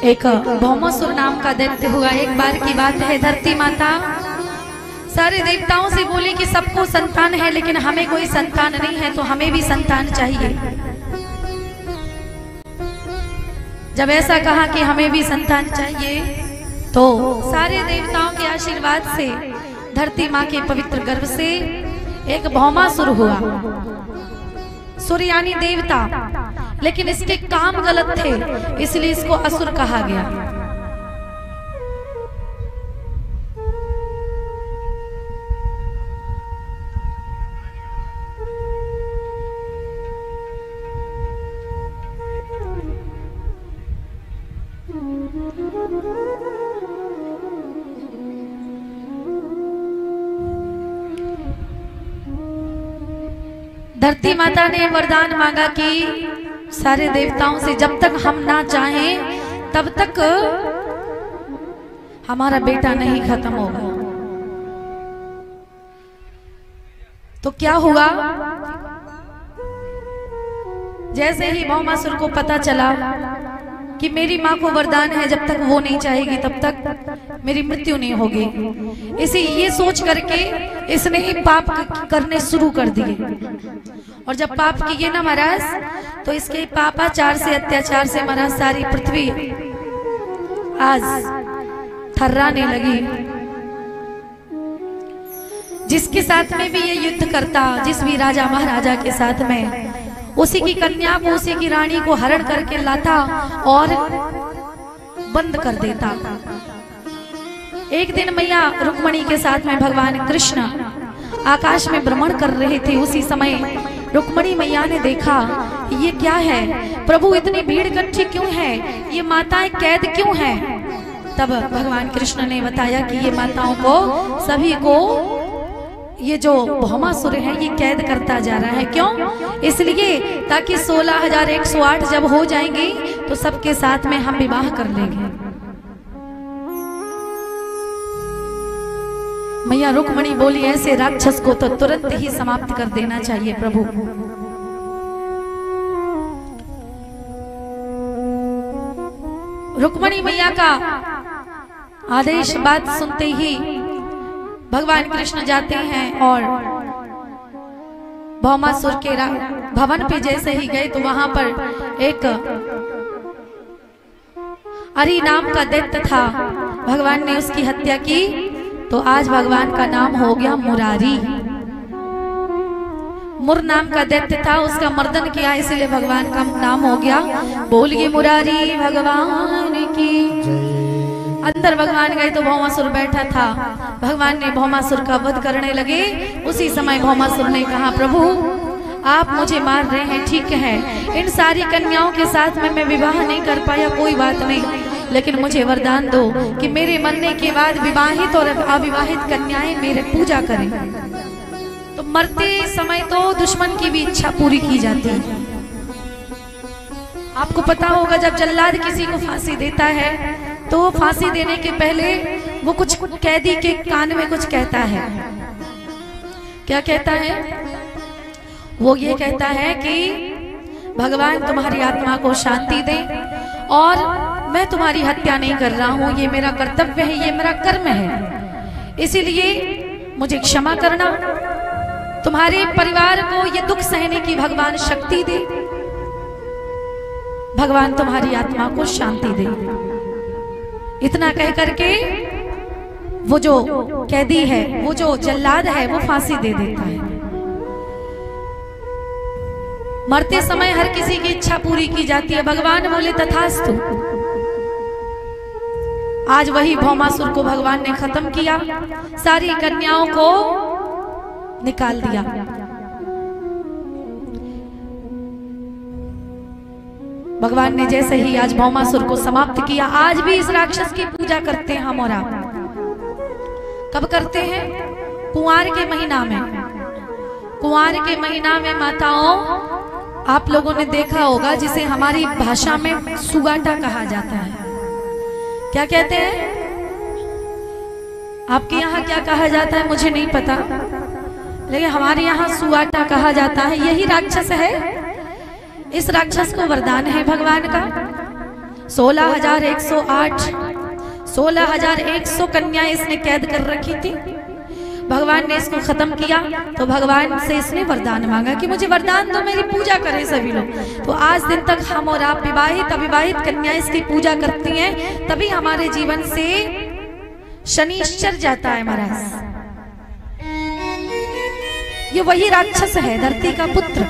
एक भौमासुर नाम का दैत्य हुआ। एक बार की बात है, धरती माता सारे देवताओं से बोली कि सबको संतान है लेकिन हमें कोई संतान नहीं है, तो हमें भी संतान चाहिए। जब ऐसा कहा कि हमें भी संतान चाहिए, तो सारे देवताओं के आशीर्वाद से धरती माँ के पवित्र गर्भ से एक भौमासुर हुआ। सूर्य यानी देवता, लेकिन इसके काम गलत थे, इसलिए इसको असुर कहा गया। धरती माता ने वरदान मांगा कि सारे देवताओं से जब तक हम ना चाहें तब तक हमारा बेटा नहीं खत्म होगा। तो क्या हुआ, जैसे ही भौमासुर को पता चला कि मेरी माँ को वरदान है जब तक वो नहीं चाहेगी तब तक मेरी मृत्यु नहीं होगी, इसे ये सोच करके इसने पाप करने शुरू कर दिए। और जब पाप किए ना महाराज, तो इसके पापाचार से, अत्याचार से महाराज सारी पृथ्वी आज थर्राने लगी। जिसके साथ में भी ये युद्ध करता, जिस भी राजा महाराजा के साथ में, उसी की कन्या को, उसी की रानी को हरण करके लाता और बंद कर देता। एक दिन मैया रुक्मणी के साथ में भगवान कृष्ण आकाश में भ्रमण कर रहे थे। उसी समय रुक्मणी मैया ने देखा ये क्या है, प्रभु इतनी भीड़ इकट्ठी क्यों है, ये माताएं कैद क्यों हैं। तब भगवान कृष्ण ने बताया कि ये माताओं को, सभी को ये जो भौमासुर है ये कैद करता जा रहा है। क्यों? इसलिए ताकि 16,108 जब हो जाएंगी तो सबके साथ में हम विवाह कर लेंगे। मैया रुक्मणी बोली ऐसे राक्षस को तो तुरंत ही समाप्त कर देना चाहिए प्रभु। रुक्मणी मैया का आदेश बात सुनते ही भगवान कृष्ण जाते हैं और भौमासुर के भवन पे जैसे ही गए तो वहां पर एक अरि नाम का दैत्य था। भगवान ने उसकी हत्या की, तो आज भगवान का नाम हो गया मुरारी। मुर नाम का दैत्य था, उसका मर्दन किया, इसलिए भगवान का नाम हो गया। बोलिए मुरारी भगवान की। अंदर भगवान गए तो भौमासुर बैठा था। भगवान ने भौमासुर का वध करने लगे। उसी समय भौमासुर ने कहा प्रभु आप मुझे मार रहे हैं, ठीक है, इन सारी कन्याओं के साथ में मैं विवाह नहीं कर पाया, कोई बात नहीं, लेकिन मुझे वरदान दो कि मेरे मरने के बाद विवाहित और अविवाहित कन्याएं मेरे पूजा करें। तो मरते समय तो दुश्मन की भी इच्छा पूरी की जाती है। आपको पता होगा जब जल्लाद किसी को फांसी देता है तो फांसी देने के पहले वो कुछ कैदी के कान में कुछ कहता है। क्या कहता है? वो ये कहता है कि भगवान तुम्हारी आत्मा को शांति दे और मैं तुम्हारी हत्या नहीं कर रहा हूँ, ये मेरा कर्तव्य है, ये मेरा कर्म है, इसीलिए मुझे क्षमा करना। तुम्हारे परिवार को ये दुख सहने की भगवान शक्ति दे, भगवान तुम्हारी आत्मा को शांति दे। इतना कह करके वो जो कैदी है, वो जो जल्लाद है, वो फांसी दे देता है। मरते समय हर किसी की इच्छा पूरी की जाती है। भगवान बोले तथास्तु। आज वही भौमासुर को भगवान ने खत्म किया, सारी कन्याओं को निकाल दिया। भगवान ने जैसे ही आज भौमासुर को समाप्त किया, आज भी इस राक्षस की पूजा करते हैं हम और आप। कब करते हैं? कुंवार के महीना में। कुंवार के महीना में माताओं, आप लोगों ने देखा होगा जिसे हमारी भाषा में सुगाटा कहा जाता है। क्या कहते हैं? आपके यहाँ क्या कहा जाता है मुझे नहीं पता, लेकिन हमारे यहाँ सुगाटा कहा जाता है। यही राक्षस है। इस राक्षस को वरदान है भगवान का, 16,108 16,100 कन्याएं इसने कैद कर रखी थी। भगवान ने इसको खत्म किया तो भगवान से इसने वरदान मांगा कि मुझे वरदान दो, मेरी पूजा करें सभी लोग। तो आज दिन तक हम और आप विवाहित अविवाहित कन्याएं इसकी पूजा करती हैं, तभी हमारे जीवन से शनिश्चर जाता है महाराज। ये वही राक्षस है, धरती का पुत्र।